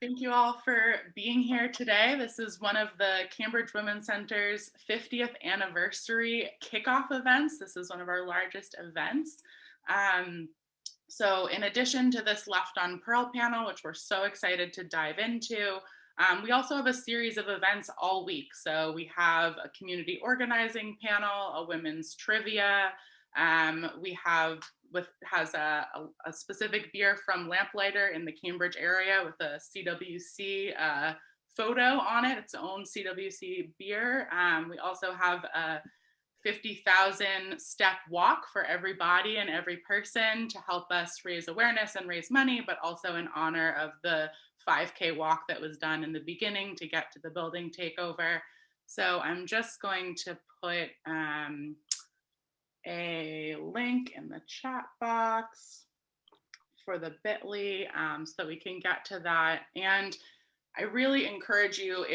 Thank you all for being here today. This is one of the Cambridge Women's Center's 50th anniversary kickoff events. This is one of our largest events. So in addition to this Left on Pearl panel, which we're so excited to dive into, we also have a series of events all week. So we have a community organizing panel, a women's trivia. We have has a specific beer from Lamplighter in the Cambridge area with a CWC photo on it, its own CWC beer. We also have a 50,000 step walk for everybody and every person to help us raise awareness and raise money, but also in honor of the 5K walk that was done in the beginning to get to the building takeover. So I'm just going to put a link in the chat box for the bit.ly so that we can get to that. And I really encourage you,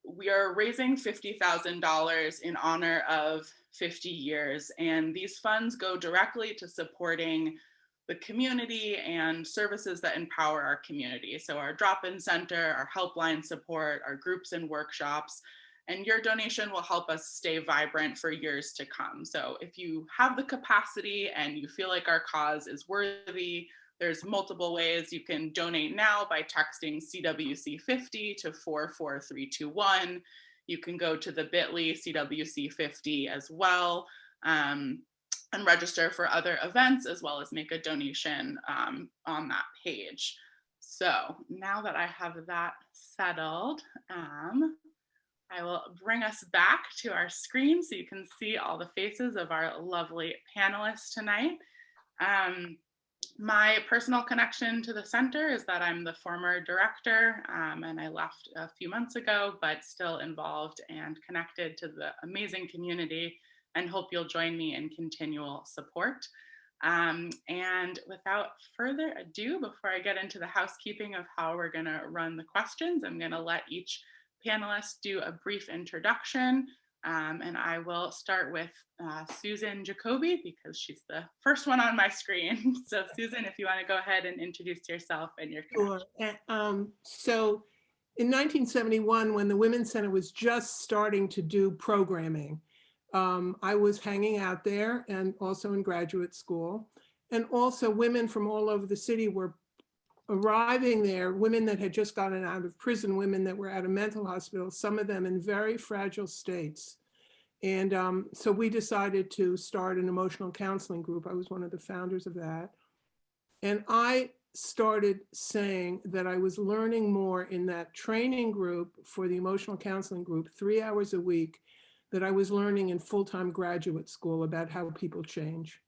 we are raising $50,000 in honor of 50 years, and these funds go directly to supporting the community and services that empower our community. So our drop-in center, our helpline support, our groups and workshops, and your donation will help us stay vibrant for years to come. So if you have the capacity and you feel like our cause is worthy, there's multiple ways you can donate now by texting CWC50 to 44321. You can go to the bit.ly CWC50 as well and register for other events, as well as make a donation on that page. So now that I have that settled, I will bring us back to our screen so you can see all the faces of our lovely panelists tonight. My personal connection to the center is that I'm the former director and I left a few months ago, but still involved and connected to the amazing community, and hope you'll join me in continual support. And without further ado, before I get into the housekeeping of how we're going to run the questions, I'm going to let each panelist do a brief introduction. And I will start with Susan Jacoby because she's the first one on my screen. So Susan, if you want to go ahead and introduce yourself and your connection. Sure. So in 1971, when the Women's Center was just starting to do programming, I was hanging out there and also in graduate school. And also women from all over the city were arriving there, women that had just gotten out of prison, women that were out of mental hospitals, some of them in very fragile states. And so we decided to start an emotional counseling group. I was one of the founders of that. And I started saying that I was learning more in that training group for the emotional counseling group, 3 hours a week, that I was learning in full-time graduate school about how people change.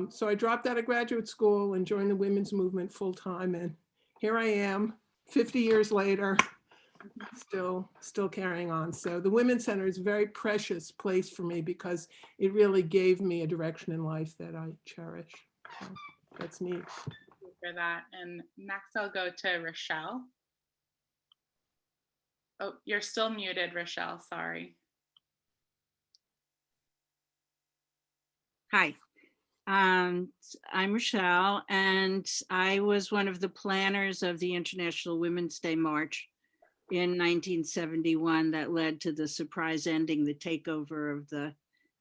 So I dropped out of graduate school and joined the women's movement full-time, and here I am 50 years later, still carrying on. So the Women's Center is a very precious place for me because it really gave me a direction in life that I cherish. So that's neat. Thank you for that. And next I'll go to Rochelle. Oh, you're still muted, Rochelle, sorry. Hi. I'm Rochelle, and I was one of the planners of the International Women's Day March in 1971 that led to the surprise ending, the takeover of the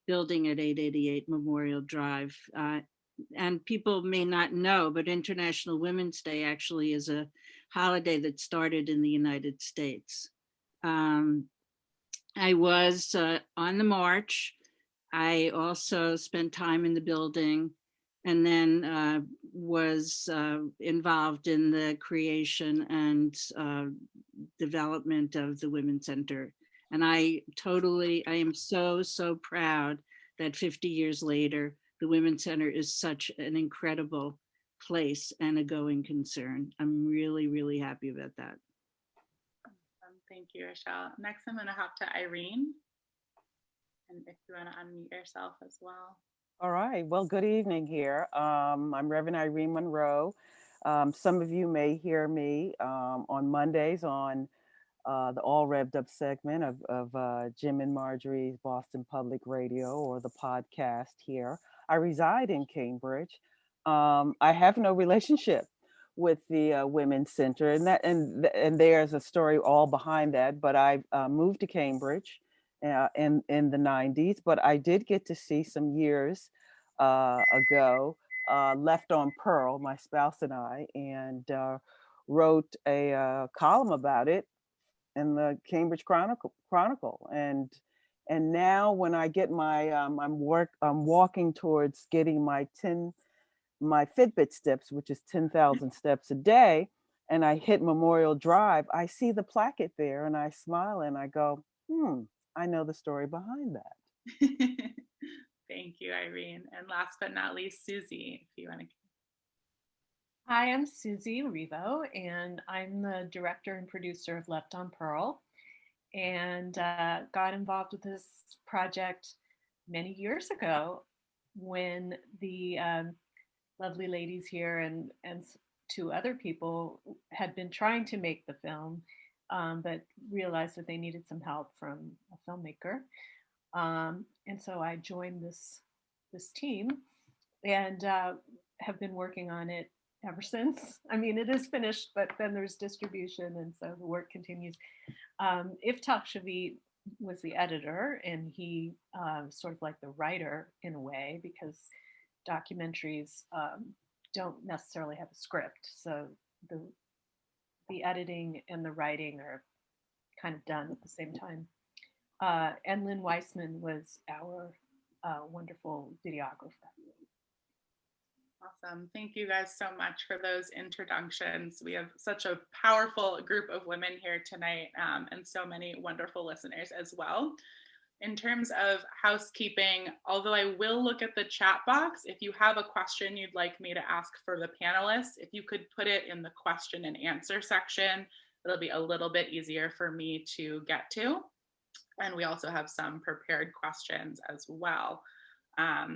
building at 888 Memorial Drive. And people may not know, but International Women's Day actually is a holiday that started in the United States. I was on the march. I also spent time in the building and then was involved in the creation and development of the Women's Center. And I am so proud that 50 years later, the Women's Center is such an incredible place and a going concern. I'm really, really happy about that. Thank you, Rochelle. Next, I'm going to hop to Irene. And if you want to unmute yourself as well. All right. Well, good evening here. I'm Rev Irene Monroe. Some of you may hear me on Mondays on the All Revved Up segment of Jim and Marjorie's Boston Public Radio, or the podcast here. I reside in Cambridge. I have no relationship with the Women's Center, and there's a story all behind that. But I moved to Cambridge in the 90s, but I did get to see some years ago, Left on Pearl, my spouse and I, and wrote a column about it in the Cambridge Chronicle. And now when I get my I'm walking towards getting my Fitbit steps, which is 10,000 steps a day, and I hit Memorial Drive, I see the placket there and I smile and I go, I know the story behind that. Thank you, Irene. And last but not least, Susie, if you want to. Hi, I'm Susie Rivo, and I'm the director and producer of Left on Pearl, and got involved with this project many years ago when the lovely ladies here and two other people had been trying to make the film, but realized that they needed some help from a filmmaker. And so I joined this team and have been working on it ever since. I mean, it is finished, but then there's distribution, and so the work continues. Iftach Shavit was the editor, and he sort of like the writer in a way, because documentaries don't necessarily have a script, so the editing and the writing are kind of done at the same time. And Lynn Weissman was our wonderful videographer. Awesome. Thank you guys so much for those introductions. We have such a powerful group of women here tonight, and so many wonderful listeners as well. In terms of housekeeping, although I will look at the chat box, if you have a question you'd like me to ask for the panelists, if you could put it in the question and answer section, it'll be a little bit easier for me to get to. And we also have some prepared questions as well.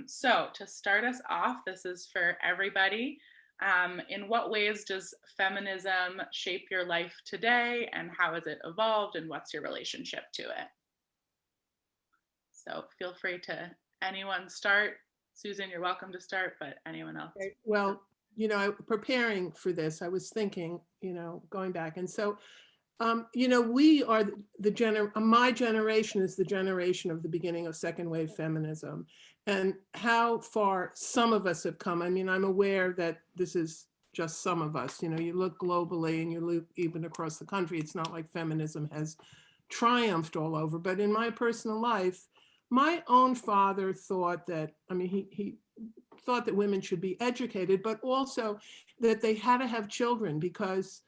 So to start us off, this is for everybody. In what ways does feminism shape your life today, and how has it evolved, and what's your relationship to it? So feel free to anyone start. Susan, you're welcome to start, but anyone else? Well, preparing for this, I was thinking, going back. And so, we are my generation is the generation of the beginning of second wave feminism, and how far some of us have come. I mean, I'm aware that this is just some of us. You look globally and you look even across the country. It's not like feminism has triumphed all over, but in my personal life, my own father thought that, he thought that women should be educated, but also that they had to have children because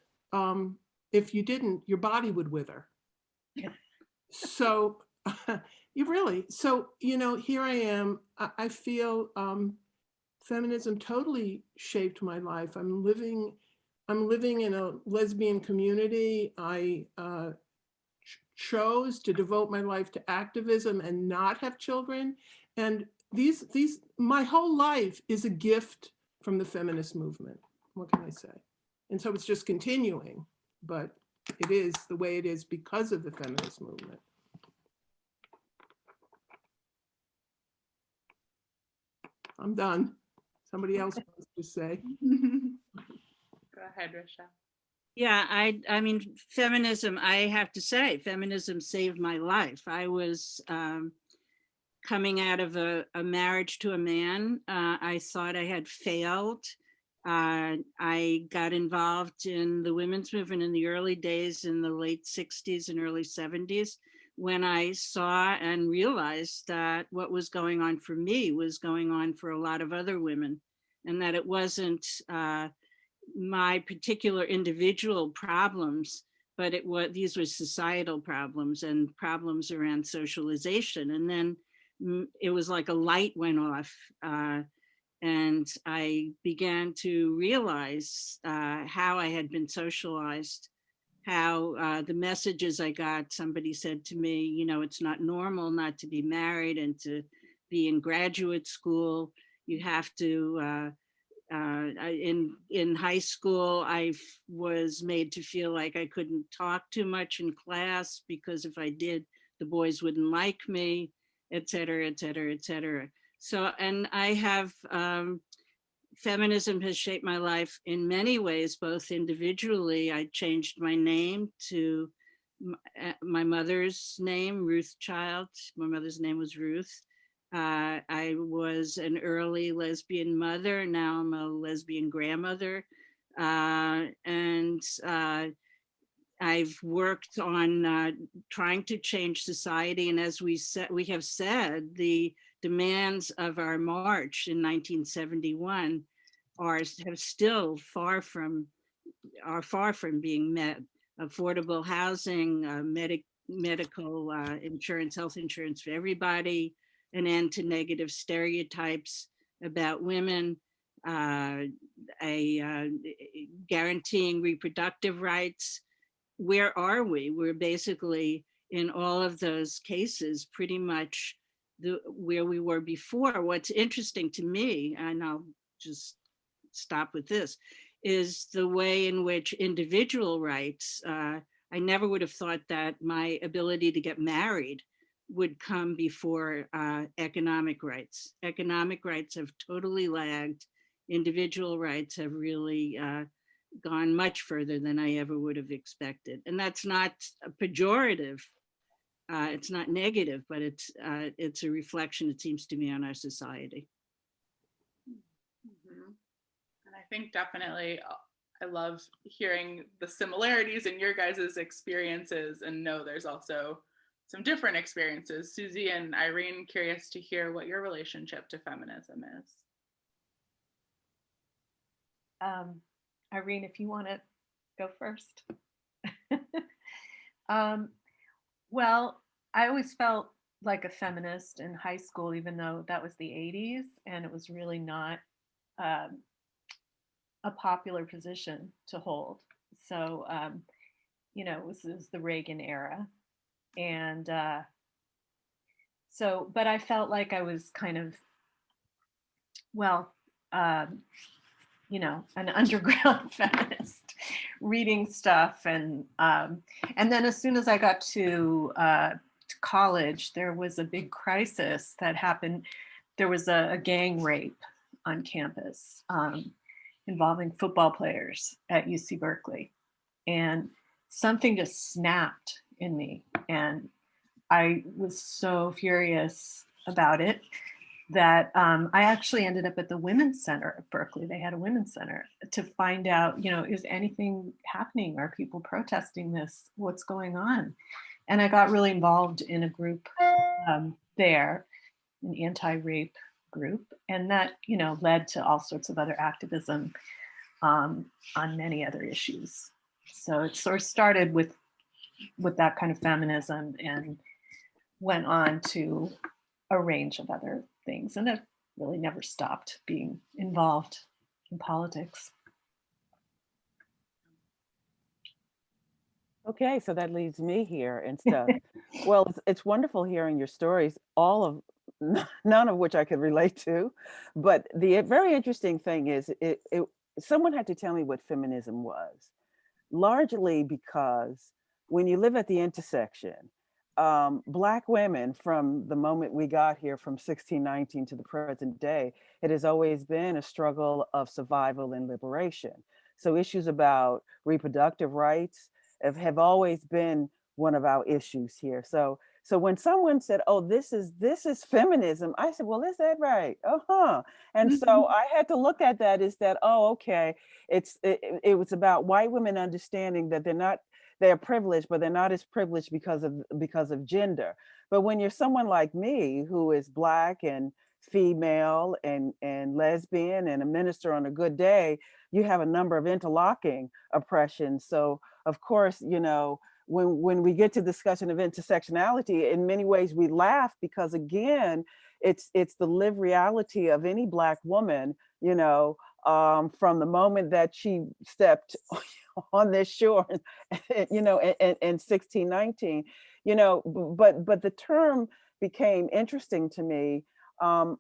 if you didn't, your body would wither. So here I am. I feel feminism totally shaped my life. I'm living in a lesbian community. I chose to devote my life to activism and not have children. And my whole life is a gift from the feminist movement. What can I say? And so it's just continuing, but it is the way it is because of the feminist movement. I'm done. Somebody else wants to say. Go ahead, Rochelle. Yeah, I mean, feminism, I have to say, feminism saved my life. I was coming out of a marriage to a man. I thought I had failed. I got involved in the women's movement in the early days, in the late 60s and early 70s, when I saw and realized that what was going on for me was going on for a lot of other women, and that it wasn't my particular individual problems, but these were societal problems and problems around socialization. And then it was like a light went off, and I began to realize how I had been socialized, how the messages I got. Somebody said to me, it's not normal not to be married and to be in graduate school. You have to in high school, I was made to feel like I couldn't talk too much in class because if I did, the boys wouldn't like me, et cetera, et cetera, et cetera. So, and I have feminism has shaped my life in many ways, both individually. I changed my name to my mother's name, Ruthchild. My mother's name was Ruth. I was an early lesbian mother. Now I'm a lesbian grandmother. And I've worked on trying to change society. And as we have said, the demands of our march in 1971 are still far from being met. Affordable housing, medical insurance, health insurance for everybody, an end to negative stereotypes about women, guaranteeing reproductive rights. Where are we? We're basically in all of those cases pretty much where we were before. What's interesting to me, and I'll just stop with this, is the way in which individual rights, I never would have thought that my ability to get married would come before economic rights. Economic rights have totally lagged. Individual rights have really gone much further than I ever would have expected. And that's not pejorative. It's not negative, but it's a reflection, it seems to me, on our society. Mm-hmm. And I think definitely, I love hearing the similarities in your guys' experiences, and know there's also some different experiences. Susie and Irene, curious to hear what your relationship to feminism is. Irene, if you want to go first. Well, I always felt like a feminist in high school, even though that was the 80s and it was really not a popular position to hold. So, it was the Reagan era. And but I felt like I was kind of, an underground feminist, reading stuff. And then as soon as I got to college, there was a big crisis that happened. There was a gang rape on campus involving football players at UC Berkeley. And something just snapped in me. And I was so furious about it that I actually ended up at the Women's Center at Berkeley. They had a Women's Center to find out, is anything happening? Are people protesting this? What's going on? And I got really involved in a group there, an anti-rape group. And that, led to all sorts of other activism on many other issues. So it sort of started with that kind of feminism and went on to a range of other things. And it really never stopped being involved in politics. Okay, so that leaves me here and stuff. Well, it's wonderful hearing your stories, none of which I could relate to. But the very interesting thing is, someone had to tell me what feminism was, largely because when you live at the intersection, Black women, from the moment we got here from 1619 to the present day, it has always been a struggle of survival and liberation. So issues about reproductive rights have always been one of our issues here. So when someone said, "Oh, this is feminism," I said, "Well, is that right?" And so I had to look at that. Is that, oh, okay? It was about white women understanding that they're privileged, but they're not as privileged because of gender. But when you're someone like me, who is Black and female and lesbian and a minister on a good day, you have a number of interlocking oppressions. So of course, when we get to discussion of intersectionality, in many ways we laugh, because again, it's the lived reality of any Black woman, from the moment that she stepped on this shore, in 1619, but the term became interesting to me.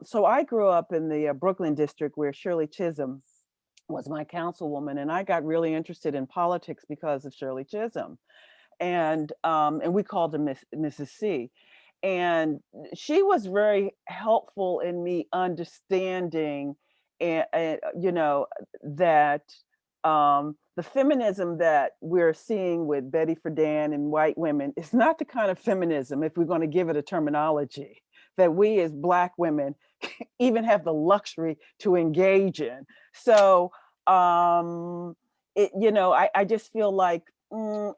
So I grew up in the Brooklyn district, where Shirley Chisholm was my councilwoman, and I got really interested in politics because of Shirley Chisholm, and we called her Mrs. C. And she was very helpful in me understanding and you know, that the feminism that we're seeing with Betty Friedan and white women is not the kind of feminism, if we're going to give it a terminology, that we as Black women even have the luxury to engage in. So, you know, I just feel like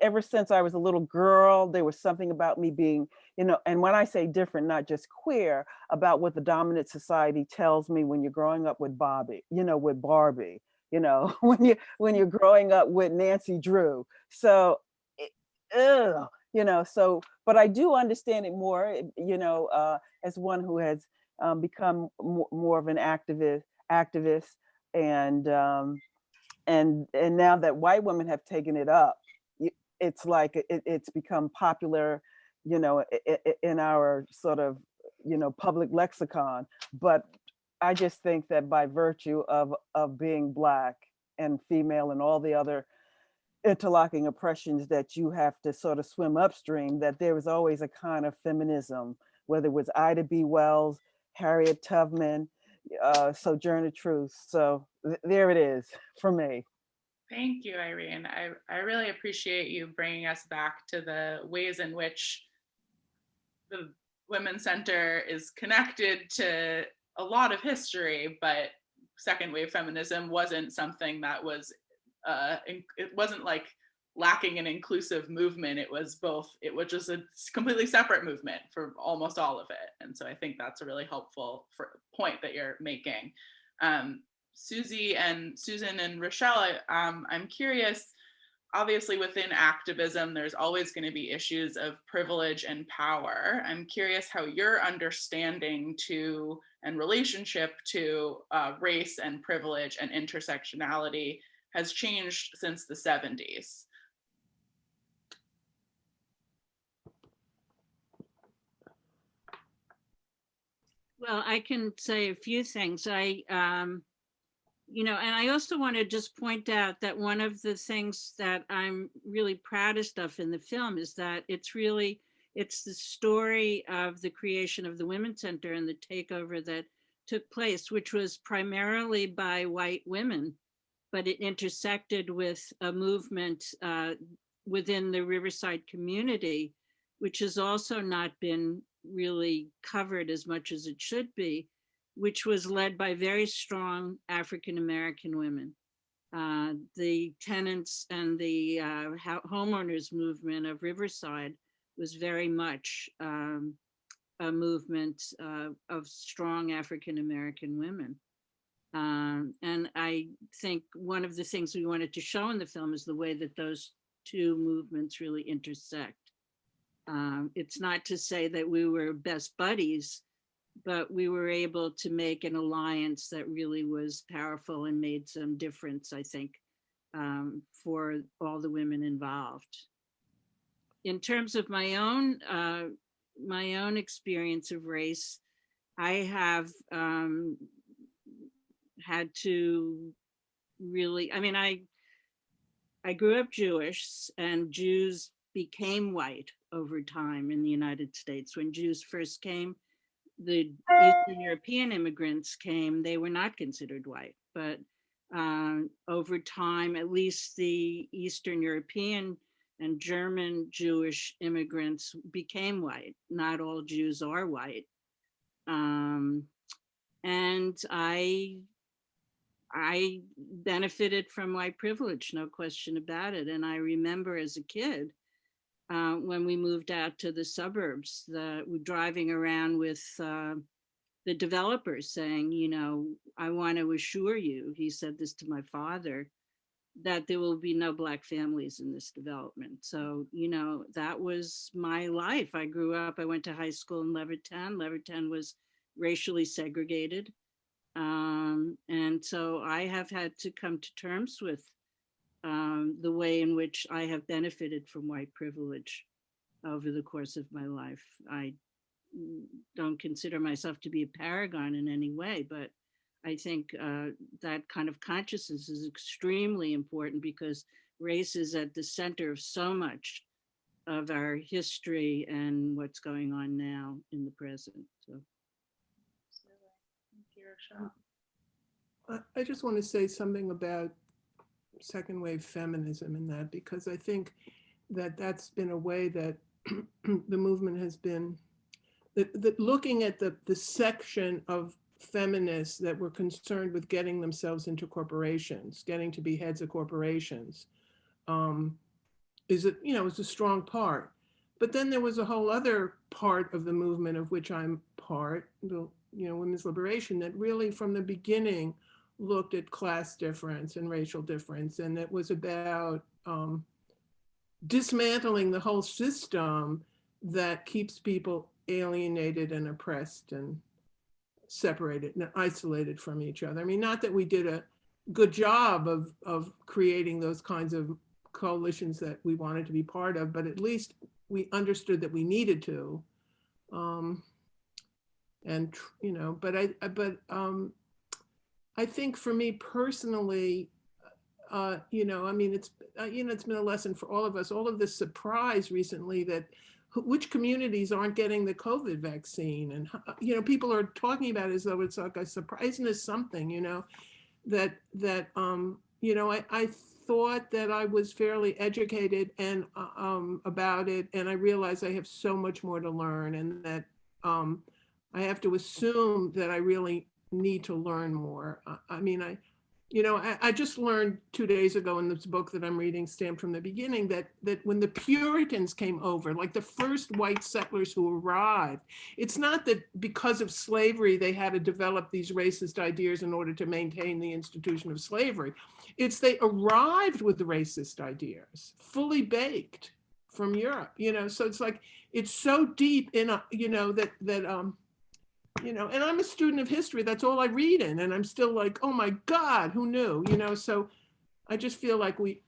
ever since I was a little girl, there was something about me being, you know, and when I say different, not just queer, about what the dominant society tells me when you're growing up with Barbie, you know, you know, when you're growing up with Nancy Drew. So, you know, so, but I do understand it more, you know, as one who has become more of an activist, and now that white women have taken it up, it's like it's become popular, you know, in our sort of, you know, public lexicon. But I just think that by virtue of being Black and female and all the other interlocking oppressions that you have to sort of swim upstream, that there was always a kind of feminism, whether it was Ida B. Wells, Harriet Tubman, Sojourner Truth. So there it is for me. Thank you, Irene. I really appreciate you bringing us back to the ways in which the Women's Center is connected to a lot of history, but second wave feminism wasn't something that was, it wasn't like lacking an inclusive movement. It was both, it was just a completely separate movement for almost all of it. And so I think that's a really helpful point that you're making. Susie and Susan and Rochelle, I'm curious, obviously within activism, there's always going to be issues of privilege and power. I'm curious how your understanding to and relationship to race and privilege and intersectionality has changed since the 70s. Well, I can say a few things. You know, and I also want to just point out that one of the things that I'm really proudest of in the film is that it's the story of the creation of the Women's Center and the takeover that took place, which was primarily by white women, but it intersected with a movement within the Riverside community, which has also not been really covered as much as it should be, which was led by very strong African-American women. The tenants and the homeowners movement of Riverside was very much a movement of strong African-American women. And I think one of the things we wanted to show in the film is the way that those two movements really intersect. It's not to say that we were best buddies, but we were able to make an alliance that really was powerful and made some difference, I think, for all the women involved. In terms of my own experience of race, I have had to really, I mean, I grew up Jewish, and Jews became white over time in the United States. When Jews first came, the Eastern European immigrants came, they were not considered white, but over time, at least the Eastern European and German Jewish immigrants became white. Not all Jews are white. And I benefited from white privilege, no question about it. And I remember as a kid, when we moved out to the suburbs, driving around with the developers saying, you know, I want to assure you, he said this to my father, that there will be no Black families in this development. So, you know, that was my life. I grew up, I went to high school in Leverton. Leverton was racially segregated. And so I have had to come to terms with the way in which I have benefited from white privilege over the course of my life. I don't consider myself to be a paragon in any way, but I think that kind of consciousness is extremely important because race is at the center of so much of our history and what's going on now in the present. So. Thank you, Rochelle. I just want to say something about second wave feminism and that, because I think that that's been a way that the movement has been, that looking at the section of feminists that were concerned with getting themselves into corporations, getting to be heads of corporations, is it, is a strong part. But then there was a whole other part of the movement of which I'm part, the women's liberation, that really from the beginning looked at class difference and racial difference, and it was about dismantling the whole system that keeps people alienated and oppressed and separated and isolated from each other. I mean, not that we did a good job of creating those kinds of coalitions that we wanted to be part of, but at least we understood that we needed to. I think for me personally, I mean, it's been a lesson for all of us, all of this surprise recently that which communities aren't getting the COVID vaccine. And, people are talking about it as though it's like a surprise and something, that I thought that I was fairly educated and about it. And I realized I have so much more to learn, and that I have to assume that I really need to learn more. I just learned 2 days ago in this book that I'm reading, Stamped from the Beginning, that when the Puritans came over, like the first white settlers who arrived, it's not that because of slavery they had to develop these racist ideas in order to maintain the institution of slavery. It's they arrived with the racist ideas, fully baked from Europe, so it's like, it's so deep in, and I'm a student of history. That's all I read in. And I'm still like, oh my God, who knew? So I just feel like we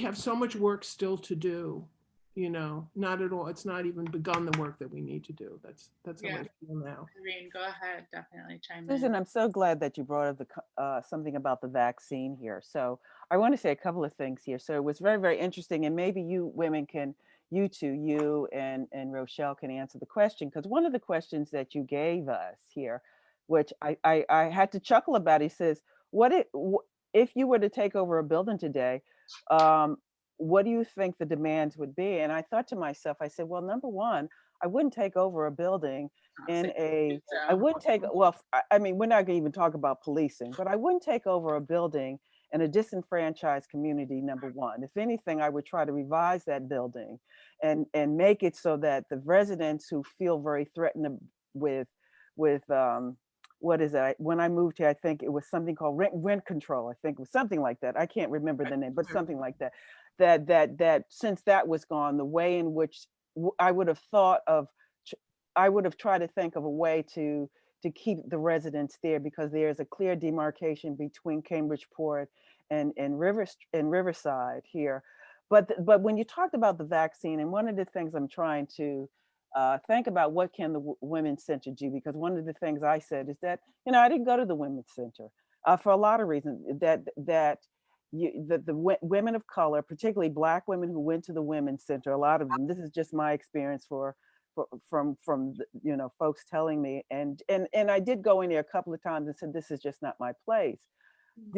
have so much work still to do, not at all. It's not even begun the work that we need to do. That's how I feel now. Irene, go ahead. Definitely chime Susan, in. I'm so glad that you brought up something about the vaccine here. So I want to say a couple of things here. So it was very, very interesting, and maybe you women can, you and Rochelle can answer the question, because one of the questions that you gave us here, which I had to chuckle about, he says, if you were to take over a building today, what do you think the demands would be? And I thought to myself, I said, well, number one, I wouldn't take over a building I wouldn't take, well, I mean, we're not going to even talk about policing, but I wouldn't take over a building in a disenfranchised community, number one. If anything, I would try to revise that building and make it so that the residents who feel very threatened with what is that? When I moved here, I think it was something called rent control. I think it was something like that. I can't remember the name, but something like that. That since that was gone, the way in which I would have thought of, I would have tried to think of a way to keep the residents there, because there's a clear demarcation between Cambridgeport and Riverside here. But when you talked about the vaccine, and one of the things I'm trying to think about, what can the Women's Center do? Because one of the things I said is that, I didn't go to the Women's Center for a lot of reasons, the women of color, particularly Black women who went to the Women's Center, a lot of them, this is just my experience from folks telling me, and I did go in there a couple of times and said, this is just not my place.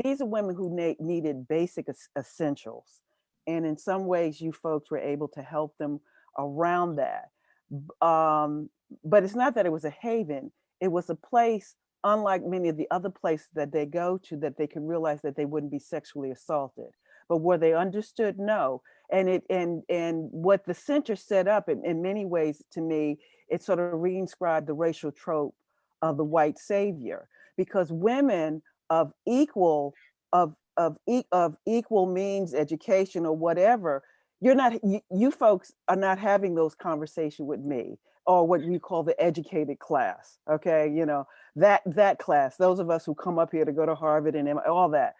These are women who needed basic essentials, and in some ways you folks were able to help them around that. But it's not that it was a haven, it was a place unlike many of the other places that they go to, that they could realize that they wouldn't be sexually assaulted. But were they understood? No. And what the center set up in many ways, to me, it sort of reinscribed the racial trope of the white savior, because women of equal means, education or whatever, you folks are not having those conversations with me, or what we call the educated class. Okay, that class, those of us who come up here to go to Harvard and all that.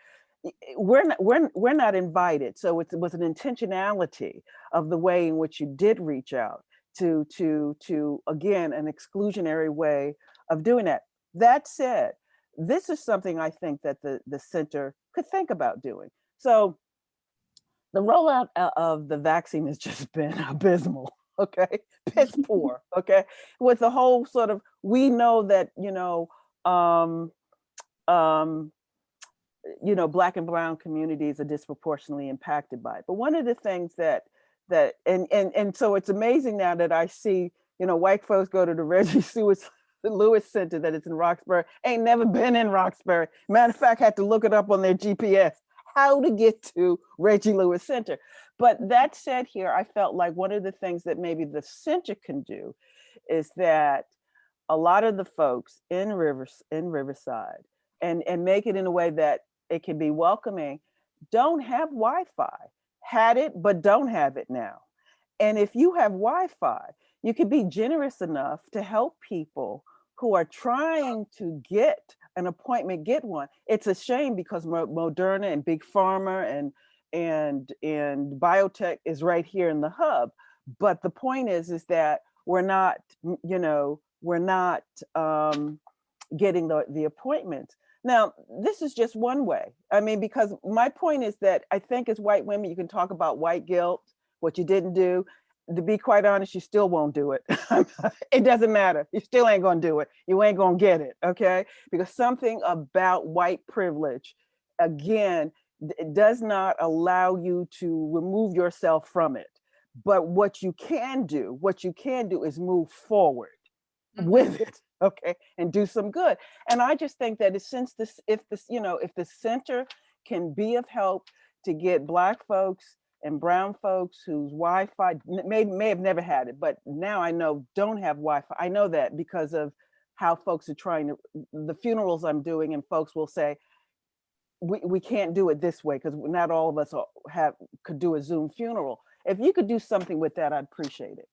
We're not invited. So it was an intentionality of the way in which you did reach out to again, an exclusionary way of doing that. That said, this is something I think that the center could think about doing. So the rollout of the vaccine has just been abysmal. Okay, piss poor. Okay, with the whole sort of, we know that you know, Black and brown communities are disproportionately impacted by it. But one of the things and so it's amazing now that I see, you know, white folks go to the Reggie Lewis Center that is in Roxbury, ain't never been in Roxbury. Matter of fact, had to look it up on their GPS, how to get to Reggie Lewis Center. But that said here, I felt like one of the things that maybe the center can do is that a lot of the folks in Riverside and make it in a way that it can be welcoming, don't have Wi-Fi. Had it, but don't have it now. And if you have Wi-Fi, you can be generous enough to help people who are trying to get an appointment, get one. It's a shame because Moderna and Big Pharma and biotech is right here in the hub. But the point is that we're not, you know, we're not getting the appointments. Now, this is just one way. I mean, because my point is that I think as white women, you can talk about white guilt, what you didn't do. To be quite honest, you still won't do it. It doesn't matter. You still ain't gonna do it. You ain't gonna get it, okay? Because something about white privilege, again, does not allow you to remove yourself from it. But what you can do is move forward with it, okay, and do some good. And I just think that if the center can be of help to get Black folks and brown folks whose Wi-Fi may have never had it, but now I know don't have Wi-Fi. I know that because of how folks are trying to, the funerals I'm doing, and folks will say, we can't do it this way because not all of us could do a Zoom funeral. If you could do something with that, I'd appreciate it.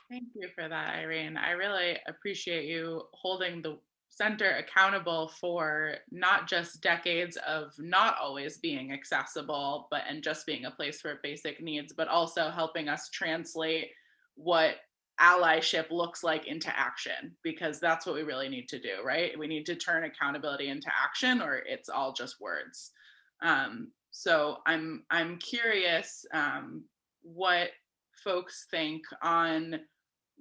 Thank you for that, Irene. I really appreciate you holding the center accountable for not just decades of not always being accessible, and just being a place for basic needs, but also helping us translate what allyship looks like into action, because that's what we really need to do, right? We need to turn accountability into action, or it's all just words. So I'm curious what folks think on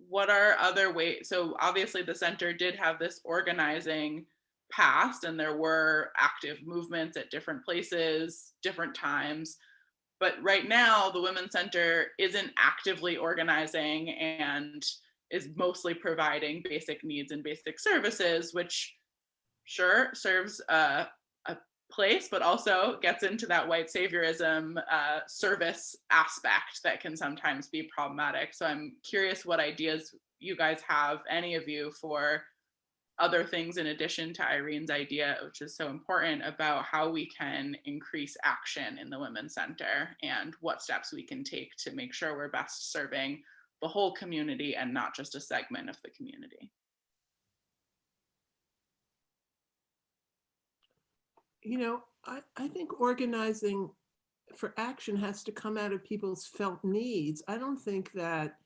what are other ways. So obviously the center did have this organizing past, and there were active movements at different places, different times. But right now, the Women's Center isn't actively organizing and is mostly providing basic needs and basic services, which sure serves a place, but also gets into that white saviorism service aspect that can sometimes be problematic. So I'm curious what ideas you guys have, any of you, for other things in addition to Irene's idea, which is so important, about how we can increase action in the Women's Center and what steps we can take to make sure we're best serving the whole community and not just a segment of the community. You know, I think organizing for action has to come out of people's felt needs. I don't think that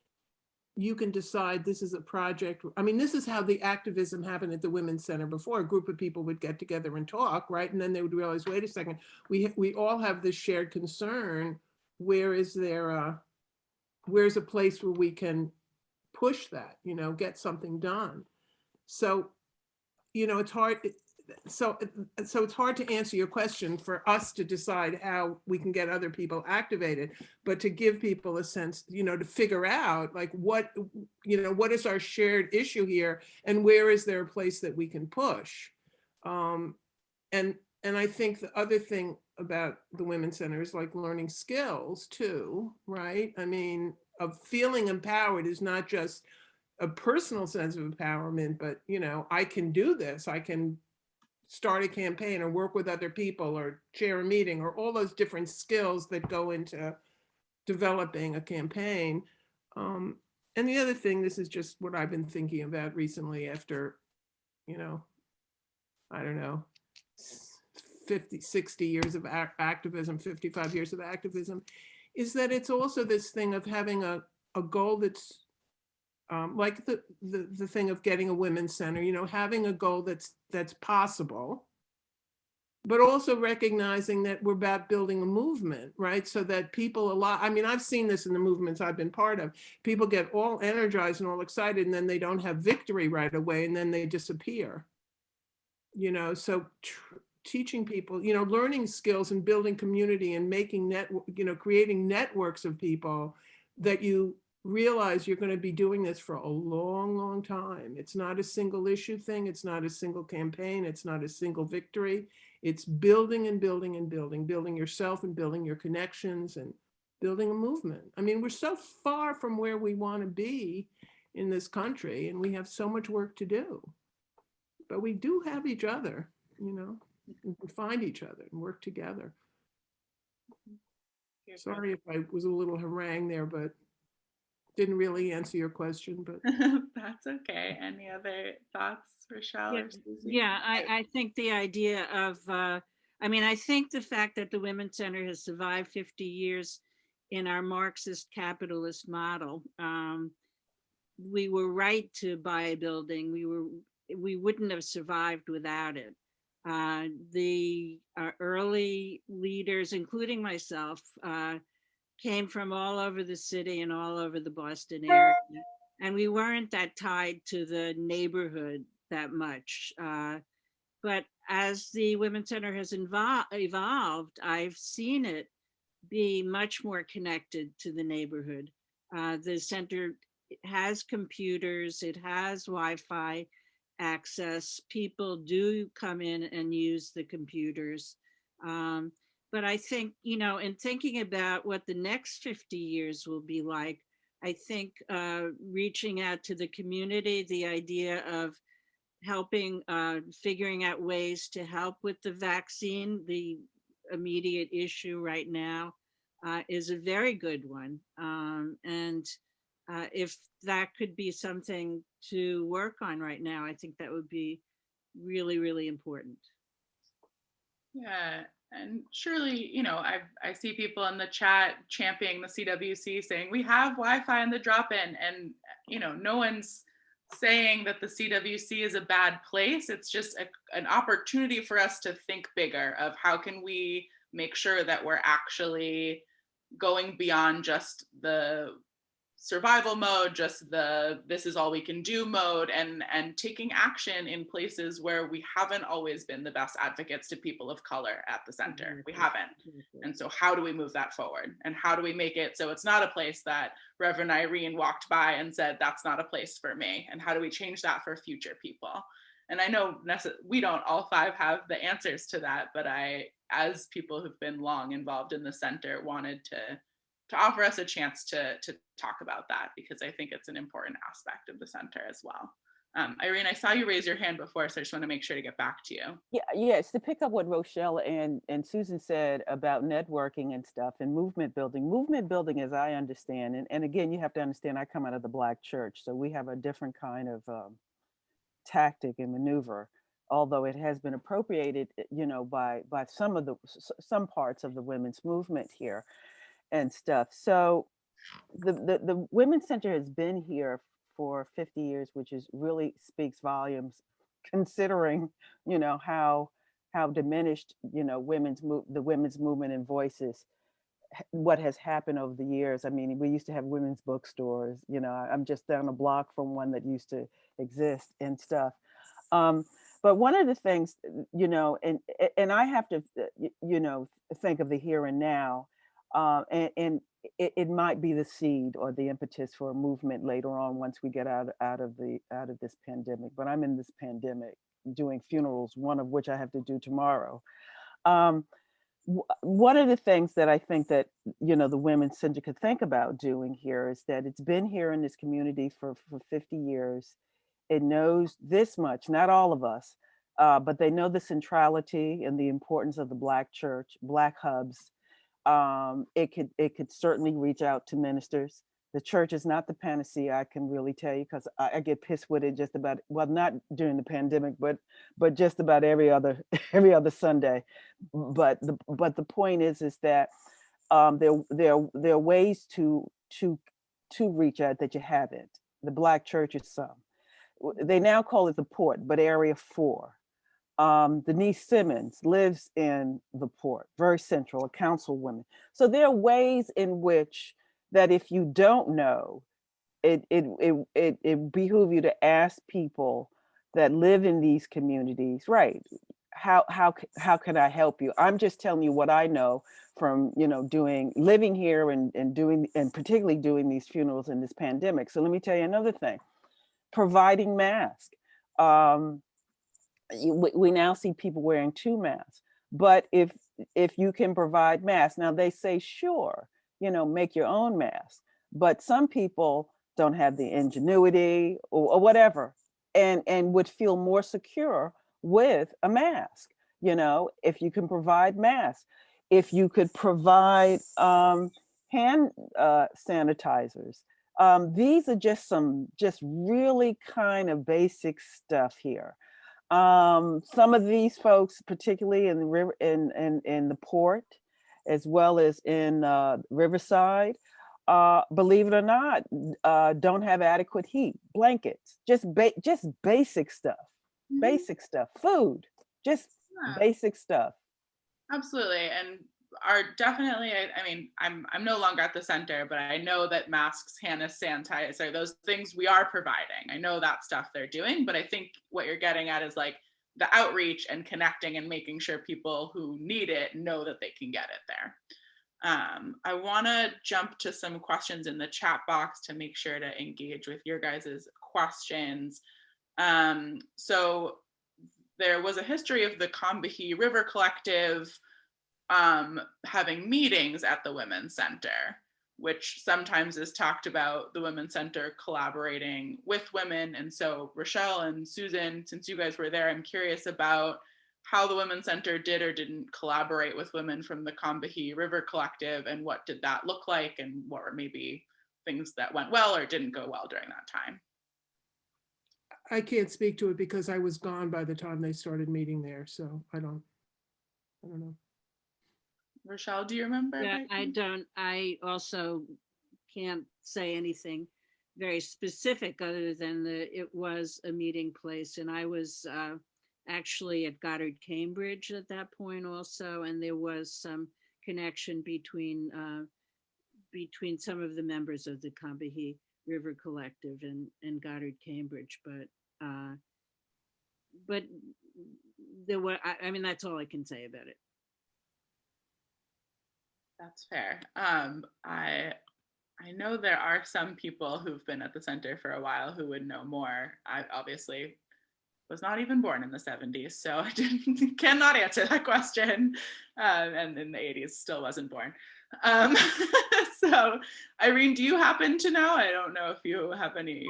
you can decide this is a project. I mean, this is how the activism happened at the Women's Center before. A group of people would get together and talk, right? And then they would realize, wait a second, we all have this shared concern. Where's a place where we can push that, you know, get something done? So, you know, it's hard. So it's hard to answer your question for us to decide how we can get other people activated, but to give people a sense, you know, to figure out like what is our shared issue here, and where is there a place that we can push. And I think the other thing about the Women's Center is like learning skills too, right? I mean, of feeling empowered is not just a personal sense of empowerment, but, you know, I can do this. I can start a campaign or work with other people or chair a meeting, or all those different skills that go into developing a campaign. And the other thing, this is just what I've been thinking about recently after, you know, I don't know, 50, 60 years of activism, 55 years of activism, is that it's also this thing of having a goal that's like the thing of getting a Women's Center, you know, having a goal that's possible, but also recognizing that we're about building a movement, right? So that people I mean, I've seen this in the movements I've been part of. People get all energized and all excited, and then they don't have victory right away, and then they disappear. You know, so teaching people, learning skills and building community and making creating networks of people that you realize you're going to be doing this for a long, long time. It's not a single issue thing. It's not a single campaign. It's not a single victory. It's building and building and building yourself and building your connections and building a movement. I mean, we're so far from where we want to be in this country, and we have so much work to do. But we do have each other, and we find each other and work together. Sorry if I was a little harangue there, but didn't really answer your question, but That's okay. Any other thoughts, Rochelle or Susie? Yeah, I think the idea of, I think the fact that the Women's Center has survived 50 years in our Marxist capitalist model, we were right to buy a building. We wouldn't have survived without it. The early leaders, including myself, came from all over the city and all over the Boston area. And we weren't that tied to the neighborhood that much. But as the Women's Center has evolved, I've seen it be much more connected to the neighborhood. The center has computers, it has Wi-Fi access. People do come in and use the computers. But I think, in thinking about what the next 50 years will be like, I think reaching out to the community, the idea of helping, figuring out ways to help with the vaccine, the immediate issue right now, is a very good one. And if that could be something to work on right now, I think that would be really, really important. Yeah, and surely, I see people in the chat championing the CWC, saying we have Wi-Fi in the drop-in, and no one's saying that the CWC is a bad place. It's just an opportunity for us to think bigger of how can we make sure that we're actually going beyond just the survival mode, just the this is all we can do mode, and taking action in places where we haven't always been the best advocates to people of color at the center. We haven't. And so how do we move that forward? And how do we make it so it's not a place that Reverend Irene walked by and said, that's not a place for me? And how do we change that for future people? And I know we don't all five have the answers to that, but I, as people who've been long involved in the center, wanted to offer us a chance to talk about that, because I think it's an important aspect of the center as well. Irene, I saw you raise your hand before, so I just want to make sure to get back to you. Yeah, yes, to pick up what Rochelle and Susan said about networking and stuff and movement building. Movement building, as I understand, and again, you have to understand, I come out of the Black church, so we have a different kind of tactic and maneuver, although it has been appropriated, by some parts of the women's movement here and stuff. So the Women's Center has been here for 50 years, which is really speaks volumes, considering, how diminished, the women's movement and voices, what has happened over the years. I mean, we used to have women's bookstores, I'm just down a block from one that used to exist and stuff. But one of the things, and I have to, think of the here and now, and it might be the seed or the impetus for a movement later on once we get out of this pandemic. But I'm in this pandemic doing funerals, one of which I have to do tomorrow. One of the things that I think that the Women's Center could think about doing here is that it's been here in this community for 50 years. It knows this much, not all of us, but they know the centrality and the importance of the Black church, Black hubs. It could certainly reach out to ministers. The church is not the panacea, I can really tell you, because I get pissed with it just about, well, not during the pandemic, but just about every other Sunday. But the point is that there are ways to reach out that you haven't. The Black church is some. They now call it the Port, but Area 4. Denise Simmons lives in the Port, very central, a councilwoman. So there are ways in which that if you don't know, it behooves you to ask people that live in these communities, right? how can I help you? I'm just telling you what I know from, you know, living here and doing, and particularly doing these funerals in this pandemic. So let me tell you another thing, providing masks. We now see people wearing 2 masks, but if you can provide masks, now they say, sure, you know, make your own mask, but some people don't have the ingenuity or whatever, and would feel more secure with a mask. You know, if you can provide masks, if you could provide hand sanitizers. These are just just really kind of basic stuff here. Some of these folks, particularly in the river, in the port, as well as in Riverside, believe it or not, don't have adequate heat, blankets, just basic stuff, basic stuff, food, just basic stuff. Absolutely, and are definitely, I mean, I'm no longer at the center, but I know that masks, hand sanitizer, those things we are providing. I know that stuff they're doing, but I think what you're getting at is like the outreach and connecting and making sure people who need it know that they can get it there. I want to jump to some questions in the chat box to make sure to engage with your guys' questions. So there was a history of the Combahee River Collective having meetings at the Women's Center, which sometimes is talked about the Women's Center collaborating with women. And so Rochelle and Susan, since you guys were there, I'm curious about how the Women's Center did or didn't collaborate with women from the Combahee River Collective, and what did that look like, and what were maybe things that went well or didn't go well during that time. I can't speak to it because I was gone by the time they started meeting there, so I don't know. Rochelle, do you remember? Yeah, I don't. I also can't say anything very specific other than it was a meeting place, and I was actually at Goddard Cambridge at that point also, and there was some connection between some of the members of the Combahee River Collective and Goddard Cambridge, but there were, I mean, that's all I can say about it. That's fair. I know there are some people who've been at the center for a while who would know more. I obviously was not even born in the 70s, so I cannot answer that question. And in the 80s, still wasn't born. So Irene, do you happen to know? I don't know if you have any.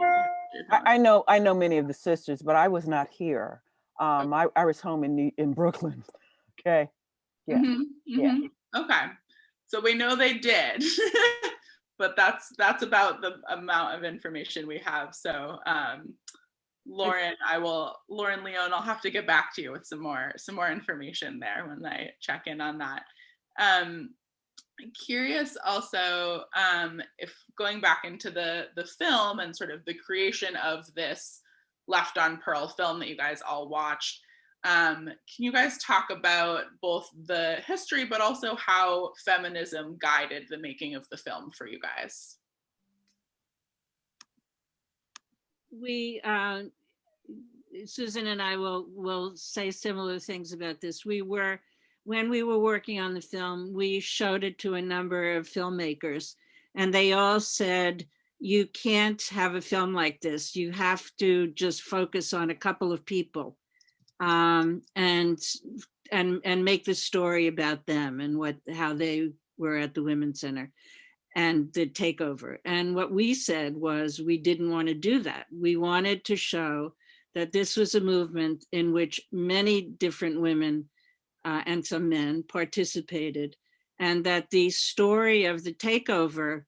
I know many of the sisters, but I was not here. I was home in Brooklyn. Okay. Yeah. Mm-hmm, mm-hmm. Yeah. Okay. So we know they did, but that's about the amount of information we have. So Lauren Leon, I'll have to get back to you with some more information there when I check in on that. I'm curious also if going back into the film and sort of the creation of this Left on Pearl film that you guys all watched, can you guys talk about both the history but also how feminism guided the making of the film for you guys? We Susan and I will say similar things about this. When we were working on the film, we showed it to a number of filmmakers, and they all said, you can't have a film like this. You have to just focus on a couple of people and make the story about them and how they were at the Women's Center and the takeover. And what we said was we didn't want to do that. We wanted to show that this was a movement in which many different women and some men participated, and that the story of the takeover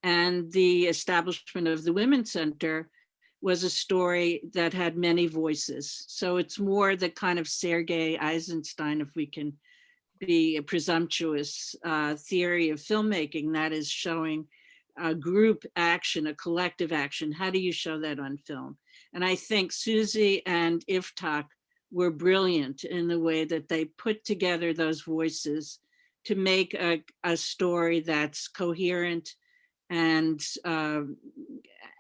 and the establishment of the Women's Center was a story that had many voices. So it's more the kind of Sergei Eisenstein, if we can be a presumptuous theory of filmmaking, that is showing a group action, a collective action. How do you show that on film? And I think Susie and Iftak were brilliant in the way that they put together those voices to make a story that's coherent and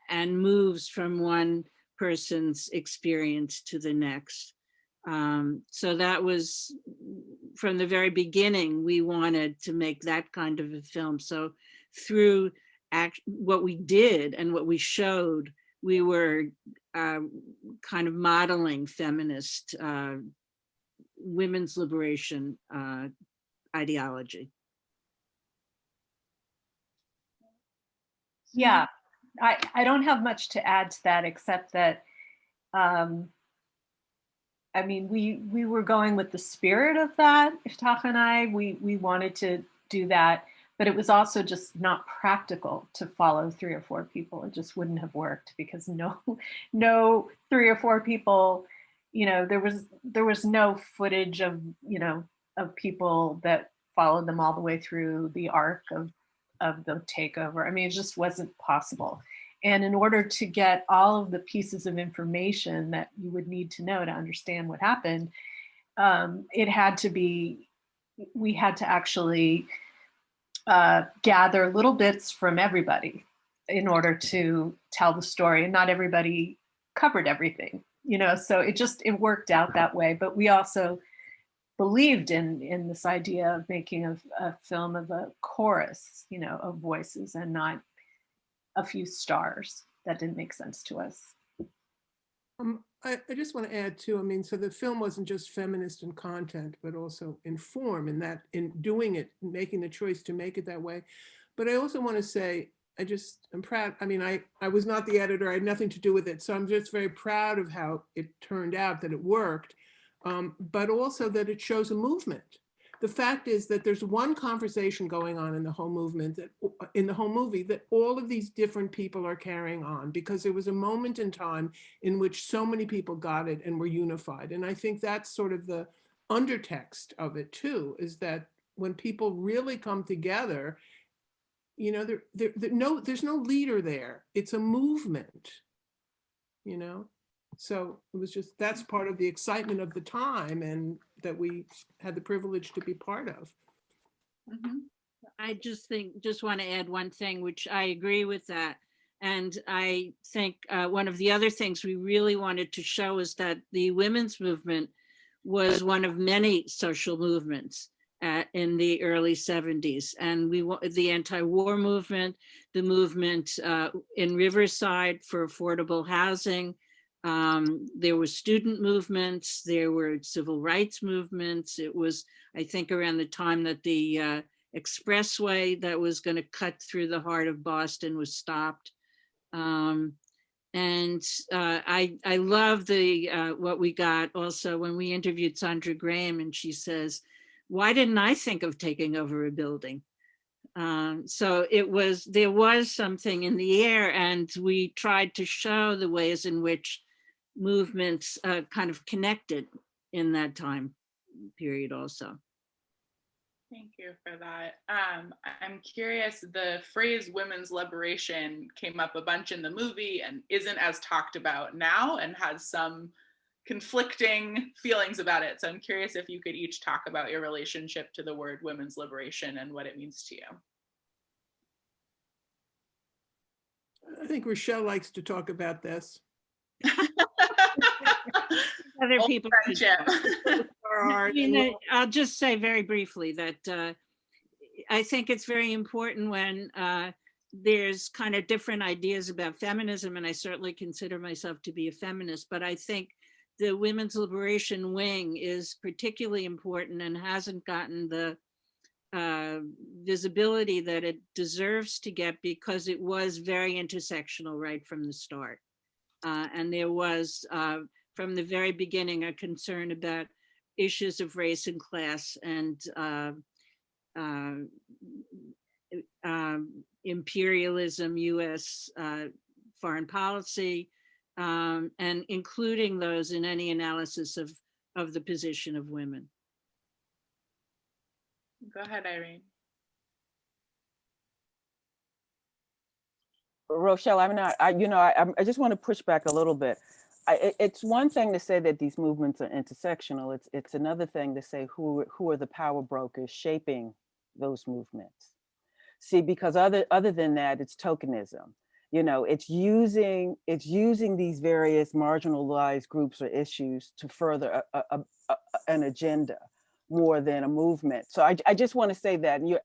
moves from one person's experience to the next. So that was, from the very beginning, we wanted to make that kind of a film. So through what we did and what we showed, we were kind of modeling feminist women's liberation ideology. Yeah, I don't have much to add to that, except that I mean, we were going with the spirit of that. Iftach and I, we wanted to do that, but it was also just not practical to follow 3 or 4 people. It just wouldn't have worked because no 3 or 4 people, you know, there was no footage of, you know, of people that followed them all the way through the arc of the takeover. I mean, it just wasn't possible. And in order to get all of the pieces of information that you would need to know to understand what happened, it had to be, we had to actually gather little bits from everybody in order to tell the story. And not everybody covered everything, you know, so it worked out that way. But we also believed in this idea of making a film of a chorus, you know, of voices and not a few stars. That didn't make sense to us. I just want to add too, I mean, so the film wasn't just feminist in content, but also in form, in that, in doing it, making the choice to make it that way. But I also want to say, I'm proud. I mean, I was not the editor, I had nothing to do with it. So I'm just very proud of how it turned out, that it worked, but also that it shows a movement. The fact is that there's one conversation going on in the whole movement, that in the whole movie, that all of these different people are carrying on, because there was a moment in time in which so many people got it and were unified. And I think that's sort of the undertext of it too, is that when people really come together, you know, there's no leader there. It's a movement, you know? So it was just, that's part of the excitement of the time, and that we had the privilege to be part of. Mhm. I just want to add one thing, which I agree with that. And I think one of the other things we really wanted to show is that the women's movement was one of many social movements in the early 70s. And the anti-war movement, the movement in Riverside for affordable housing, there were student movements, there were civil rights movements. It was, I think, around the time that the expressway that was going to cut through the heart of Boston was stopped. I love what we got also when we interviewed Sandra Graham, and she says, "Why didn't I think of taking over a building?" So there was something in the air, and we tried to show the ways in which movements kind of connected in that time period also. Thank you for that. I'm curious, the phrase women's liberation came up a bunch in the movie and isn't as talked about now, and has some conflicting feelings about it. So I'm curious if you could each talk about your relationship to the word women's liberation and what it means to you. I think Rochelle likes to talk about this. Other people. Friendship. I'll just say very briefly that I think it's very important when there's kind of different ideas about feminism, and I certainly consider myself to be a feminist, but I think the women's liberation wing is particularly important and hasn't gotten the visibility that it deserves to get, because it was very intersectional right from the start. And there was, from the very beginning, a concern about issues of race and class and imperialism, US foreign policy, and including those in any analysis of the position of women. Go ahead, Irene. Rochelle, I just want to push back a little bit. It's one thing to say that these movements are intersectional. It's another thing to say who are the power brokers shaping those movements. See, because other than that, it's tokenism. It's using these various marginalized groups or issues to further an agenda more than a movement. So I just want to say that, and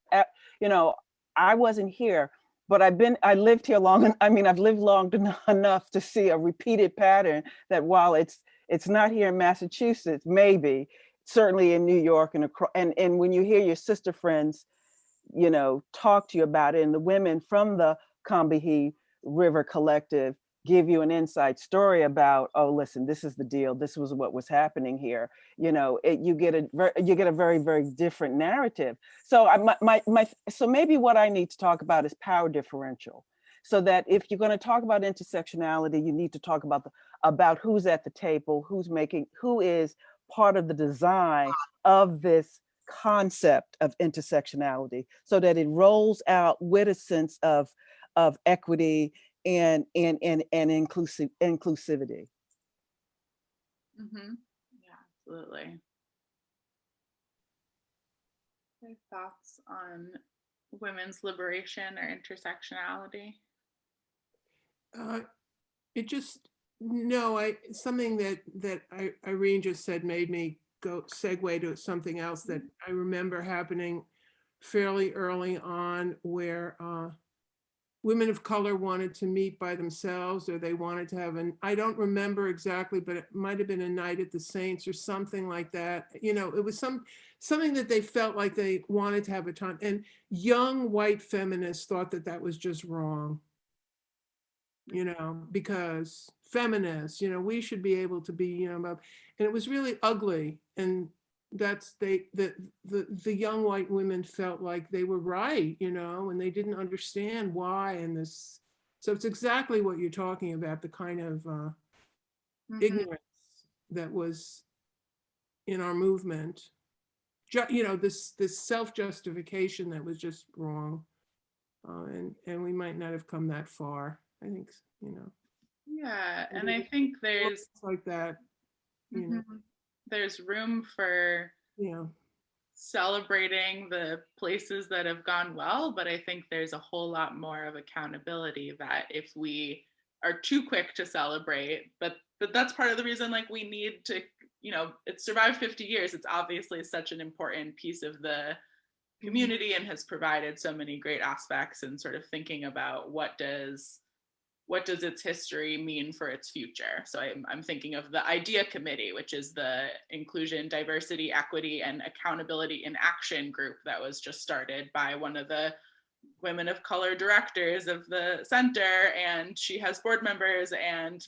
I wasn't here, but I lived here long. I mean, I've lived long enough to see a repeated pattern that while it's not here in Massachusetts, maybe certainly in New York and when you hear your sister friends, talk to you about it, and the women from the Combahee River Collective give you an inside story about, oh, listen, this is the deal. This was what was happening here. You get a very, very different narrative. So so maybe what I need to talk about is power differential. So that if you're going to talk about intersectionality, you need to talk about who's at the table, who is part of the design of this concept of intersectionality, so that it rolls out with a sense of equity and inclusivity. Yeah, absolutely. Any thoughts on women's liberation or intersectionality? Something that Irene just said made me segue to something else that I remember happening fairly early on, where women of color wanted to meet by themselves, or they wanted to have I don't remember exactly, but it might have been a night at the Saints or something like that. It was something that they felt like they wanted to have a time. And young white feminists thought that was just wrong, because feminists, we should be able to be, and it was really ugly. And the young white women felt like they were right, and they didn't understand why. So it's exactly what you're talking about, the kind of ignorance that was in our movement. This self-justification that was just wrong. And we might not have come that far, I think, Yeah, and I think there's like that, there's room for celebrating the places that have gone well, but I think there's a whole lot more of accountability that if we are too quick to celebrate, but that's part of the reason, like, we need to, it's survived 50 years. It's obviously such an important piece of the community and has provided so many great aspects, and sort of thinking about what does its history mean for its future. So I'm thinking of the IDEA Committee, which is the Inclusion, Diversity, Equity, and Accountability in Action group that was just started by one of the women of color directors of the center, and she has board members and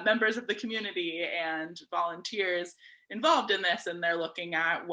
members of the community and volunteers involved in this, and they're looking at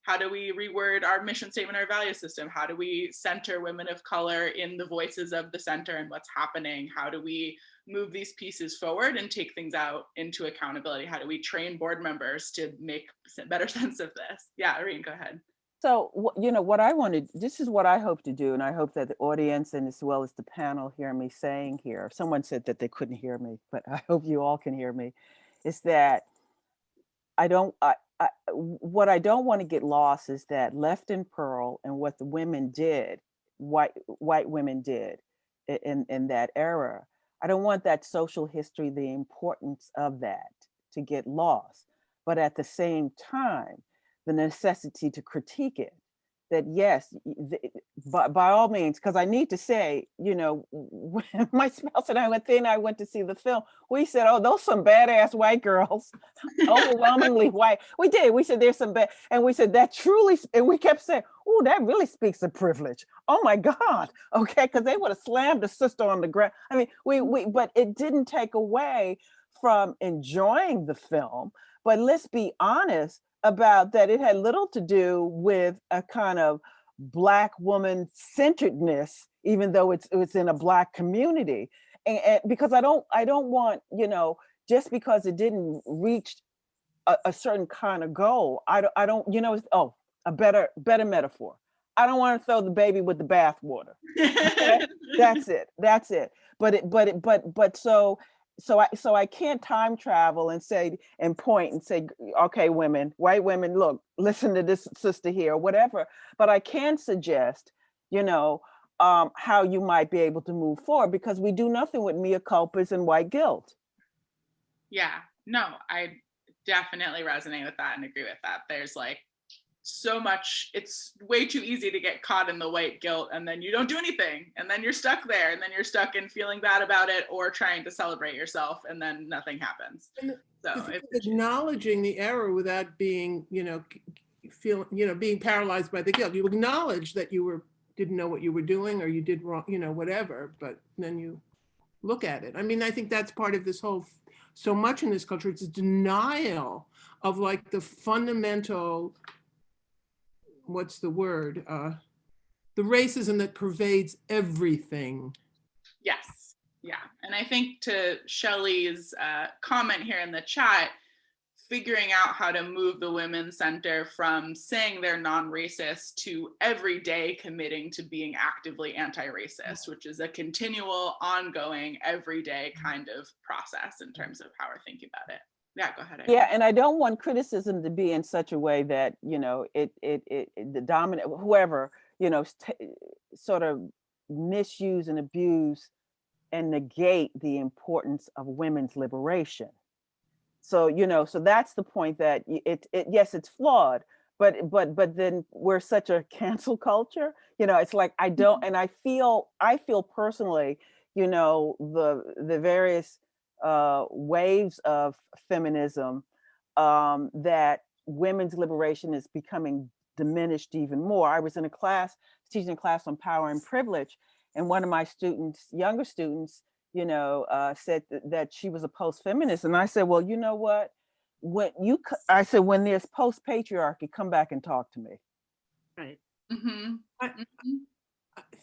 how do we reword our mission statement, our value system? How do we center women of color in the voices of the center and what's happening? How do we move these pieces forward and take things out into accountability? How do we train board members to make better sense of this? Yeah, Irene, go ahead. So, what I wanted, this is what I hope to do, and I hope that the audience and as well as the panel hear me saying here. Someone said that they couldn't hear me, but I hope you all can hear me, is that what I don't want to get lost is that Left and Pearl and what the women did, white women did in that era, I don't want that social history, the importance of that, to get lost. But at the same time, the necessity to critique it, that yes, by all means, because I need to say, when my spouse and I went to see the film, we said, oh, those some badass white girls, overwhelmingly white. We did. We said, there's some bad, and we said that truly, and we kept saying, oh, that really speaks of privilege. Oh my God. Okay. Because they would have slammed the sister on the ground. I mean, but it didn't take away from enjoying the film. But let's be honest about that, it had little to do with a kind of Black woman centeredness, even though it's in a Black community. And because I don't want, just because it didn't reach a certain kind of goal, I don't, a better metaphor. I don't want to throw the baby with the bathwater. Okay? That's it. So I can't time travel and say and point and say, okay, white women, look, listen to this sister here, or whatever. But I can suggest, how you might be able to move forward, because we do nothing with mea culpas and white guilt. Yeah, no, I definitely resonate with that and agree with that. There's like so much, it's way too easy to get caught in the white guilt, and then you don't do anything, and then you're stuck there, and then you're stuck in feeling bad about it or trying to celebrate yourself, and then nothing happens. So acknowledging the error without being, being paralyzed by the guilt. You acknowledge that you didn't know what you were doing, or you did wrong, whatever, but then you look at it. I mean, I think that's part of this whole, so much in this culture, it's a denial of like the fundamental, what's the word? The racism that pervades everything. Yes, yeah. And I think to Shelley's comment here in the chat, figuring out how to move the Women's Center from saying they're non-racist to every day committing to being actively anti-racist, which is a continual, ongoing, everyday kind of process in terms of how we're thinking about it. Yeah, go ahead. Yeah, and I don't want criticism to be in such a way that, the dominant, whoever, sort of misuse and abuse and negate the importance of women's liberation. So, so that's the point, that yes, it's flawed, but then we're such a cancel culture, it's like, I don't, and I feel personally, the various waves of feminism, that women's liberation is becoming diminished even more. I was in a class, teaching a class on power and privilege, and one of my students, younger students, said that she was a post-feminist. And I said, well, you know what? When there's post-patriarchy, come back and talk to me. Right. Mm-hmm.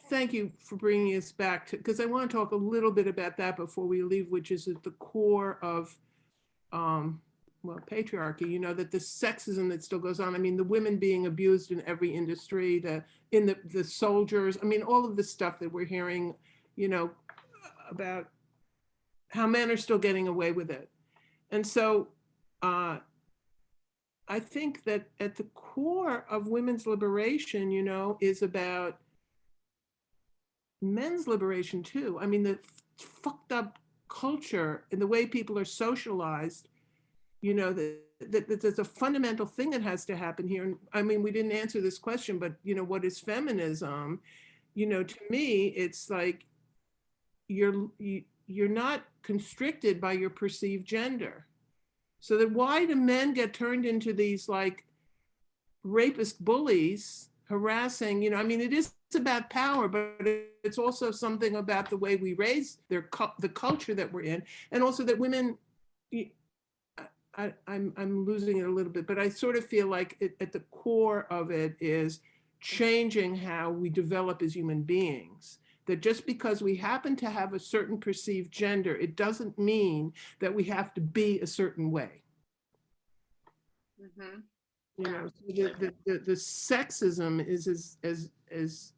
Thank you for bringing us back to, because I want to talk a little bit about that before we leave, which is at the core of, patriarchy, that the sexism that still goes on. I mean, the women being abused in every industry, the soldiers, I mean, all of the stuff that we're hearing, about how men are still getting away with it. And so I think that at the core of women's liberation, is about men's liberation too. I mean, the fucked up culture and the way people are socialized, that there's a fundamental thing that has to happen here. And I mean, we didn't answer this question, but what is feminism? To me, it's like you're not constricted by your perceived gender. So that why do men get turned into these like rapist bullies, harassing, I mean, it is about power, but it's also something about the way we raise the culture that we're in. And also that women, I'm losing it a little bit, but I sort of feel like at the core of it is changing how we develop as human beings. That just because we happen to have a certain perceived gender, it doesn't mean that we have to be a certain way. Mm-hmm. The sexism is as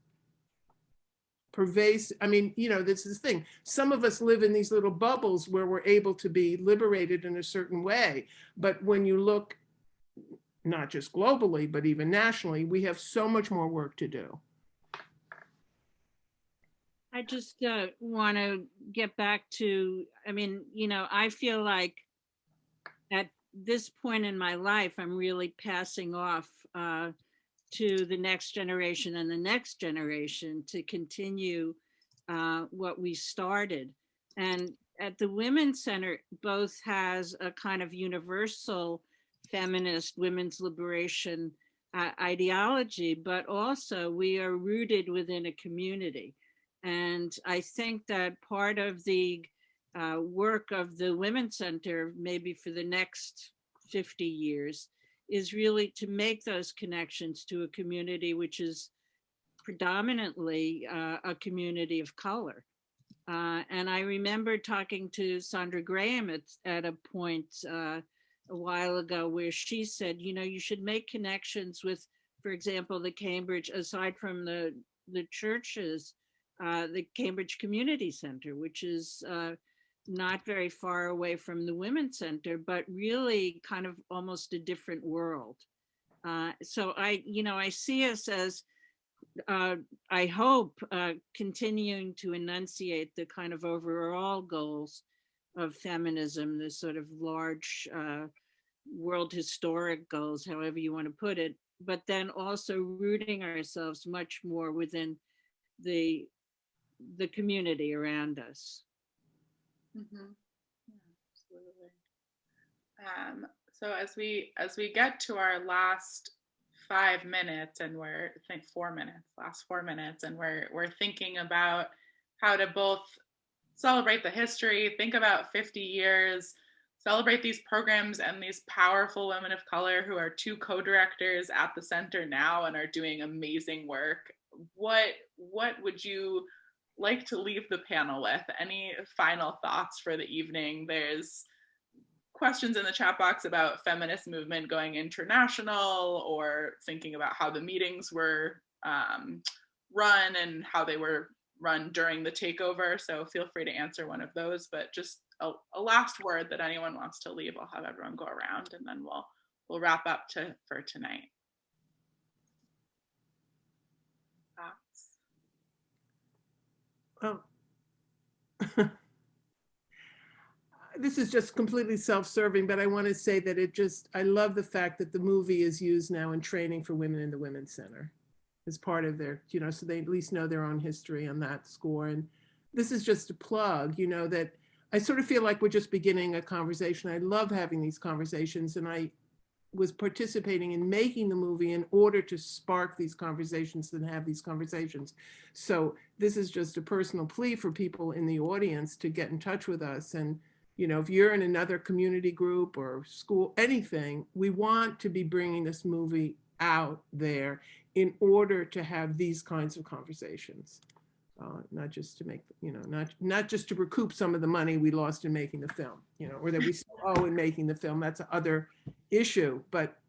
pervasive. I mean, this is the thing. Some of us live in these little bubbles where we're able to be liberated in a certain way. But when you look, not just globally, but even nationally, we have so much more work to do. I just want to get back to, I feel like at this point in my life, I'm really passing off to the next generation and the next generation to continue what we started. And at the Women's Center, both has a kind of universal feminist women's liberation ideology, but also we are rooted within a community. And I think that part of the work of the Women's Center, maybe for the next 50 years, is really to make those connections to a community which is predominantly a community of color. And I remember talking to Sandra Graham at a point a while ago where she said, you should make connections with, for example, the Cambridge, aside from the churches, the Cambridge Community Center, which is not very far away from the Women's Center, but really kind of almost a different world. So I see us as I hope, continuing to enunciate the kind of overall goals of feminism, the sort of large world historic goals, however you want to put it, but then also rooting ourselves much more within the community around us. Mhm. Yeah, absolutely. So as we get to our last 5 minutes, and we're I think 4 minutes, last 4 minutes, and we're thinking about how to both celebrate the history, think about 50 years, celebrate these programs and these powerful women of color who are two co-directors at the center now and are doing amazing work. What would you like to leave the panel with? Any final thoughts for the evening? There's questions in the chat box about feminist movement going international, or thinking about how the meetings were run and how they were run during the takeover. So feel free to answer one of those, but just a last word that anyone wants to leave. I'll have everyone go around and then we'll wrap up for tonight. Well, this is just completely self-serving, but I want to say that I love the fact that the movie is used now in training for women in the Women's Center as part of their, so they at least know their own history on that score. And this is just a plug, that I sort of feel like we're just beginning a conversation. I love having these conversations, and I was participating in making the movie in order to spark these conversations and have these conversations. So this is just a personal plea for people in the audience to get in touch with us. And, if you're in another community group or school, anything, we want to be bringing this movie out there in order to have these kinds of conversations. Not just to make, not just to recoup some of the money we lost in making the film, or that we still owe in making the film. That's another issue, but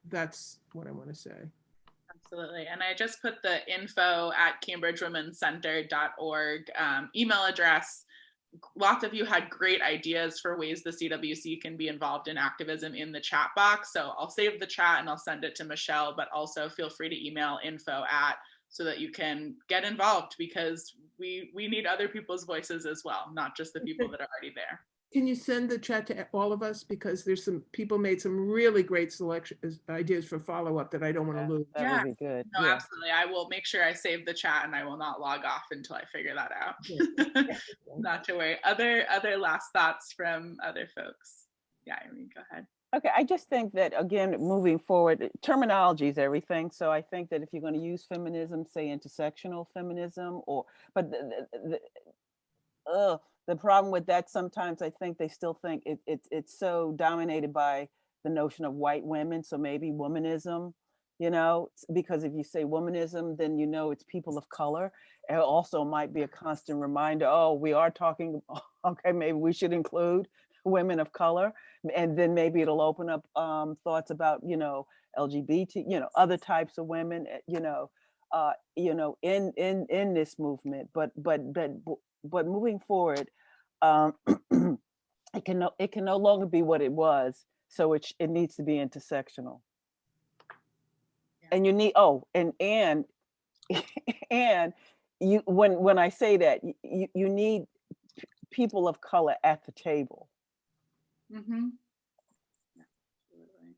that's what I want to say. Absolutely. And I just put the info@cambridgewomencenter.org email address. Lots of you had great ideas for ways the CWC can be involved in activism in the chat box. So I'll save the chat and I'll send it to Michelle, but also feel free to email info@ so that you can get involved, because we need other people's voices as well, not just the people that are already there. Can you send the chat to all of us? Because there's some people made some really great ideas for follow-up that I don't want to lose. That would be good. No, yeah. Absolutely. I will make sure I save the chat and I will not log off until I figure that out. Not to worry. Other last thoughts from other folks? Yeah, Irene, go ahead. Okay, I just think that, again, moving forward, terminology is everything. So I think that if you're going to use feminism, say intersectional feminism, but the problem with that, sometimes I think they still think it's so dominated by the notion of white women. So maybe womanism, because if you say womanism, then it's people of color. It also might be a constant reminder, we are talking, okay, maybe we should include women of color, and then maybe it'll open up thoughts about LGBT, other types of women, in this movement. But moving forward, it can no longer be what it was. So it needs to be intersectional. Yeah. And you need and you when I say that, you need people of color at the table. Mm-hmm. Absolutely.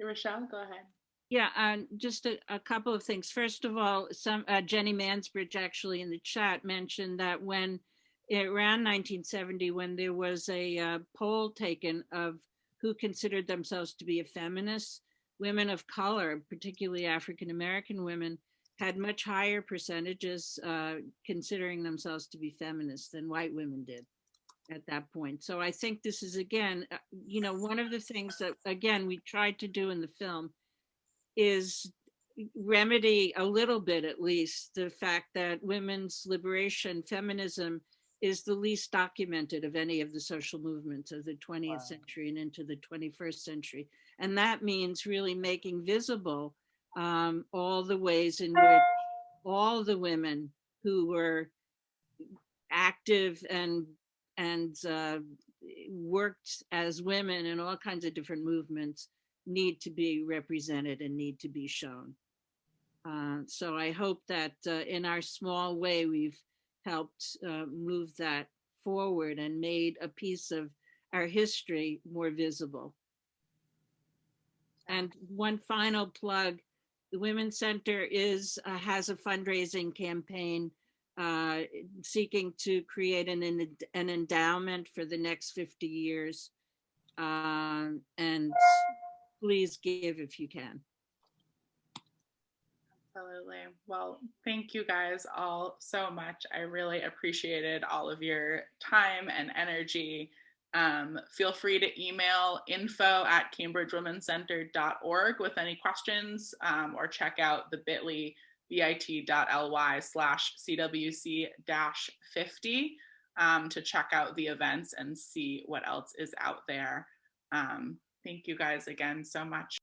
Rochelle, go ahead. Yeah, just a couple of things. First of all, Jenny Mansbridge actually in the chat mentioned that when around 1970, when there was a poll taken of who considered themselves to be a feminist, women of color, particularly African-American women, had much higher percentages considering themselves to be feminists than white women did at that point. So I think this is, again, one of the things that, again, we tried to do in the film is remedy a little bit, at least, the fact that women's liberation, feminism, is the least documented of any of the social movements of the 20th century and into the 21st century. And that means really making visible all the ways in which all the women who were active and worked as women in all kinds of different movements need to be represented and need to be shown. So I hope that in our small way, we've helped move that forward and made a piece of our history more visible. And one final plug, the Women's Center has a fundraising campaign seeking to create an endowment for the next 50 years. And please give if you can. Absolutely. Well, thank you guys all so much. I really appreciated all of your time and energy. Feel free to email info@cambridgewomencenter.org with any questions, or check out the bit.ly/CWC-50 to check out the events and see what else is out there. Thank you guys again so much.